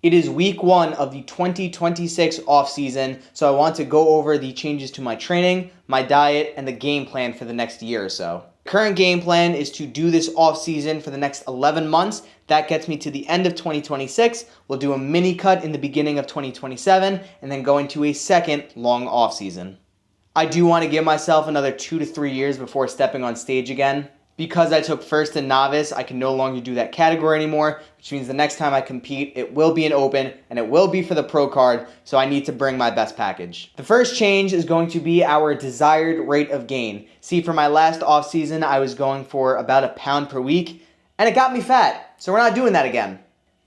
It is week 1 of the 2026 offseason, so I want to go over the changes to my training, my diet, and the game plan for the next year or so. Current game plan is to do this offseason for the next 11 months. That gets me to the end of 2026. We'll do a mini cut in the beginning of 2027, and then go into a second long offseason. I do want to give myself another 2 to 3 years before stepping on stage again. Because I took first in novice, I can no longer do that category anymore, which means the next time I compete, it will be an open, and it will be for the pro card, so I need to bring my best package. The first change is going to be our desired rate of gain. See, for my last offseason, I was going for about a pound per week, and it got me fat, so we're not doing that again.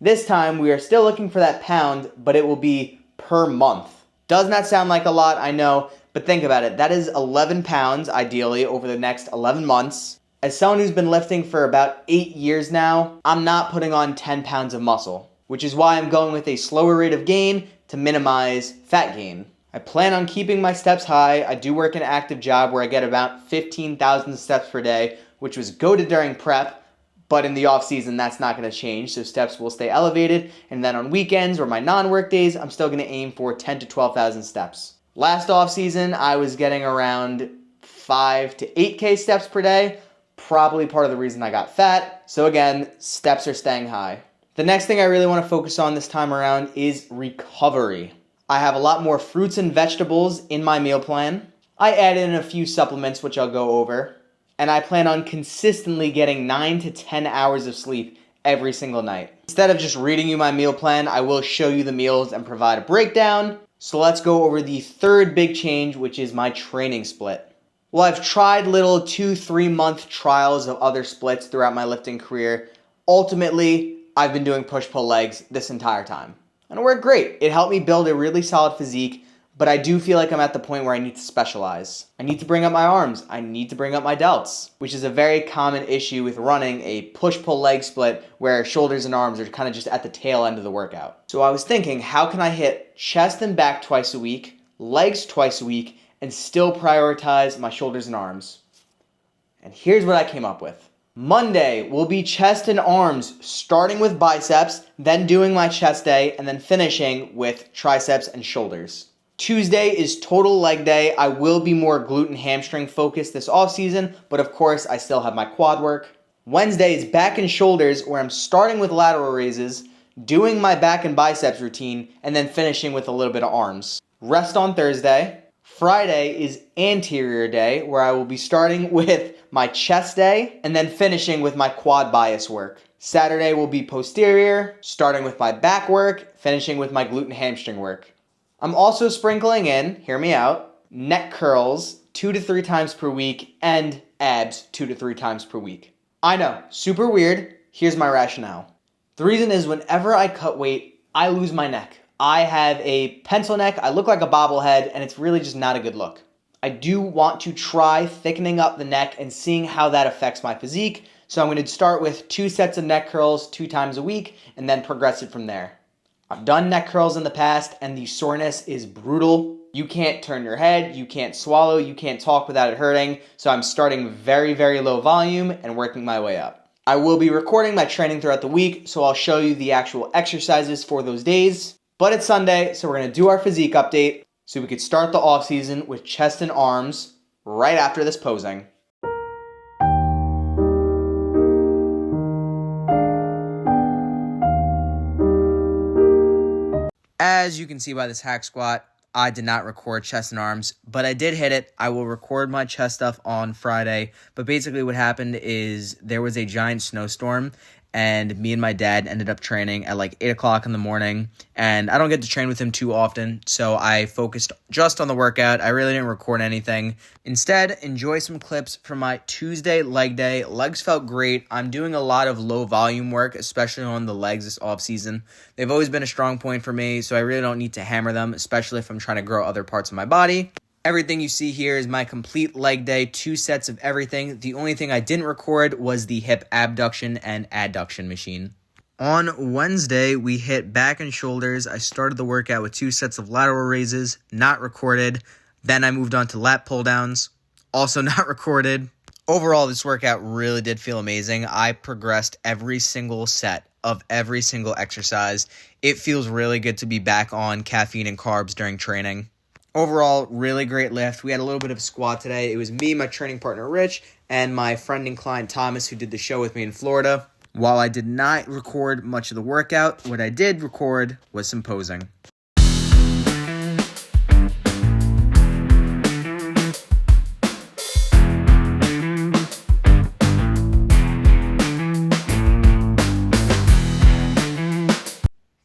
This time, we are still looking for that pound, but it will be per month. Does not sound like a lot, I know, but think about it. That is 11 pounds, ideally, over the next 11 months. As someone who's been lifting for about 8 years now, I'm not putting on 10 pounds of muscle, which is why I'm going with a slower rate of gain to minimize fat gain. I plan on keeping my steps high. I do work an active job where I get about 15,000 steps per day, which was goated during prep, but in the off season, that's not going to change, so steps will stay elevated. And then on weekends or my non-work days, I'm still going to aim for 10 to 12,000 steps. Last off season, I was getting around 5 to 8K steps per day. Probably part of the reason I got fat. So again, steps are staying high. The next thing I really want to focus on this time around is recovery. I have a lot more fruits and vegetables in my meal plan. I added in a few supplements, which I'll go over. And I plan on consistently getting 9 to 10 hours of sleep every single night. Instead of just reading you my meal plan, I will show you the meals and provide a breakdown. So let's go over the third big change, which is my training split. Well, I've tried little 2-3 month trials of other splits throughout my lifting career. Ultimately, I've been doing push-pull legs this entire time. And it worked great. It helped me build a really solid physique, but I do feel like I'm at the point where I need to specialize. I need to bring up my arms. I need to bring up my delts, which is a very common issue with running a push-pull leg split where shoulders and arms are kind of just at the tail end of the workout. So I was thinking, how can I hit chest and back twice a week, legs twice a week, and still prioritize my shoulders and arms? And here's what I came up with. Monday will be chest and arms, starting with biceps, then doing my chest day, and then finishing with triceps and shoulders. Tuesday is total leg day. I will be more glute and hamstring focused this offseason, but of course I still have my quad work. Wednesday is back and shoulders, where I'm starting with lateral raises, doing my back and biceps routine, and then finishing with a little bit of arms. Rest on Thursday. Friday is anterior day, where I will be starting with my chest day and then finishing with my quad bias work. Saturday will be posterior, starting with my back work, finishing with my glute and hamstring work. I'm also sprinkling in, hear me out, neck curls 2 to 3 times per week and abs 2 to 3 times per week. I know, super weird. Here's my rationale. The reason is whenever I cut weight, I lose my neck. I have a pencil neck, I look like a bobblehead, and it's really just not a good look. I do want to try thickening up the neck and seeing how that affects my physique, so I'm going to start with 2 sets of neck curls 2 times a week, and then progress it from there. I've done neck curls in the past, and the soreness is brutal. You can't turn your head, you can't swallow, you can't talk without it hurting, so I'm starting very, very low volume and working my way up. I will be recording my training throughout the week, so I'll show you the actual exercises for those days. But it's Sunday, so we're going to do our physique update so we could start the off season with chest and arms right after this posing. As you can see by this hack squat, I did not record chest and arms, but I did hit it. I will record my chest stuff on Friday. But basically what happened is there was a giant snowstorm, and me and my dad ended up training at like 8 o'clock in the morning, and I don't get to train with him too often, so I focused just on the workout. I really didn't record anything. Instead, enjoy some clips from my Tuesday leg day. Legs felt great. I'm doing a lot of low volume work, especially on the legs this off season. They've always been a strong point for me, so I really don't need to hammer them, especially if I'm trying to grow other parts of my body. Everything you see here is my complete leg day, 2 sets of everything. The only thing I didn't record was the hip abduction and adduction machine. On Wednesday, we hit back and shoulders. I started the workout with 2 sets of lateral raises, not recorded. Then I moved on to lat pull downs, also not recorded. Overall, this workout really did feel amazing. I progressed every single set of every single exercise. It feels really good to be back on caffeine and carbs during training. Overall, really great lift. We had a little bit of a squat today. It was me, my training partner Rich, and my friend and client Thomas, who did the show with me in Florida. While I did not record much of the workout, what I did record was some posing.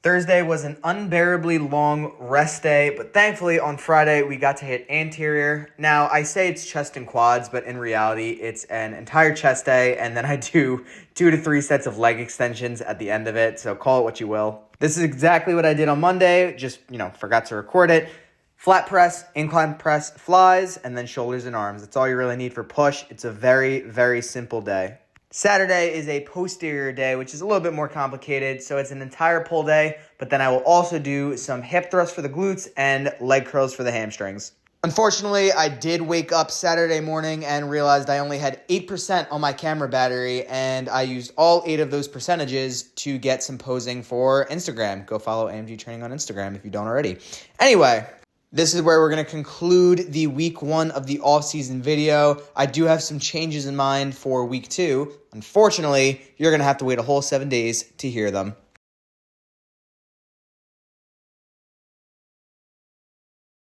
Thursday was an unbearably long rest day, but thankfully on Friday we got to hit anterior. Now, I say it's chest and quads, but in reality it's an entire chest day, and then I do 2 to 3 sets of leg extensions at the end of it, so call it what you will. This is exactly what I did on Monday, just, forgot to record it. Flat press, incline press, flies, and then shoulders and arms. That's all you really need for push. It's a very, very simple day. Saturday is a posterior day, which is a little bit more complicated, so it's an entire pull day, but then I will also do some hip thrusts for the glutes and leg curls for the hamstrings. Unfortunately, I did wake up Saturday morning and realized I only had 8% on my camera battery, and I used all 8 of those percentages to get some posing for Instagram. Go follow AMG Training on Instagram if you don't already. Anyway, this is where we're going to conclude the week 1 of the off-season video. I do have some changes in mind for week 2. Unfortunately, you're going to have to wait a whole 7 days to hear them.